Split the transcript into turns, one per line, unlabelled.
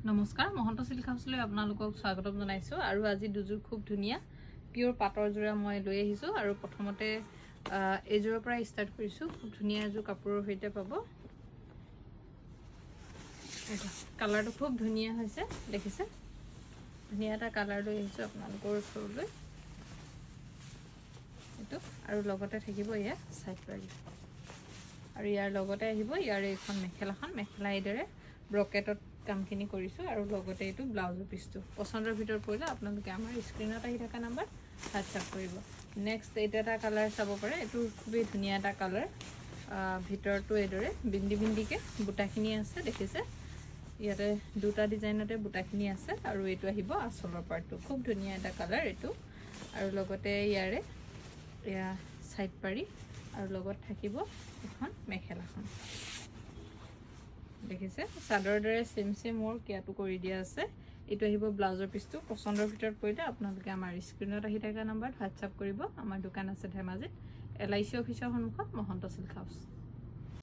নমস্কাৰ মহন্ত সিল্ক হাউচলৈ আপোনালোকক স্বাগতম জনাইছো আৰু আজি দুযোৰ খুব ধুনিয়া পিওৰ পাটৰ যোৰা মই লৈ আহিছো আৰু প্ৰথমতে এযোৰৰ পৰা ষ্টাৰ্ট কৰিছো খুব ধুনিয়া এযোৰ কাপোৰৰ সৈতে পাব এটা কালাৰটো খুব ধুনিয়া হৈছে দেখিছে ধুনিয়া এটা কালাৰ লৈ আহিছো আপোনালোকৰ ওচৰলৈ এটো আৰু লগতে থাকিব ইয়া সাইড পাৰি আৰু ইয়াৰ লগতে আহিব ইয়াৰ এখন মেখেলা এইদৰে ব্ৰকেটত কামখিনি কৰিছো আৰু লগতে এটো ব্লাউজৰ পিছটো পছন্দৰ ভিতৰত পৰিলে আপোনালোকে আমাৰ স্ক্ৰিনত আহি থকা নাম্বাৰ হোৱাটছআপ কৰিব নেক্সট এটা কালাৰ চাব পাৰে এটো খুবই ধুনিয়া এটা কালাৰ ভিতৰটো এইদৰে বিন্দিকে বুটাখিনি আছে দেখিছে ইয়াতে দুটা ডিজাইনতে বুটাখিনি আছে আৰু এটো আহিব আসলৰ পাৰ্টটো খুব ধুনিয়া এটা কালাৰ এটো আৰু লগতে ইয়াৰে ইয়া সাইড পাৰি আৰু লগত থাকিব এখন মেখেলাখন দেখিছে চাদৰ দৰে সেম মোৰ কিয়াটো কৰি দিয়া আছে এটো আহিব ব্লাউজৰ পিছটো পছন্দৰ ভিতৰত পৰিলে আপোনালোকে আমাৰ স্ক্ৰিনত আহি থকা নাম্বাৰত হোৱাটছআপ কৰিব আমাৰ দোকান আছে ধেমাজিত LIC অফিচৰ সন্মুখত মহন্ত সিল্ক হাউচ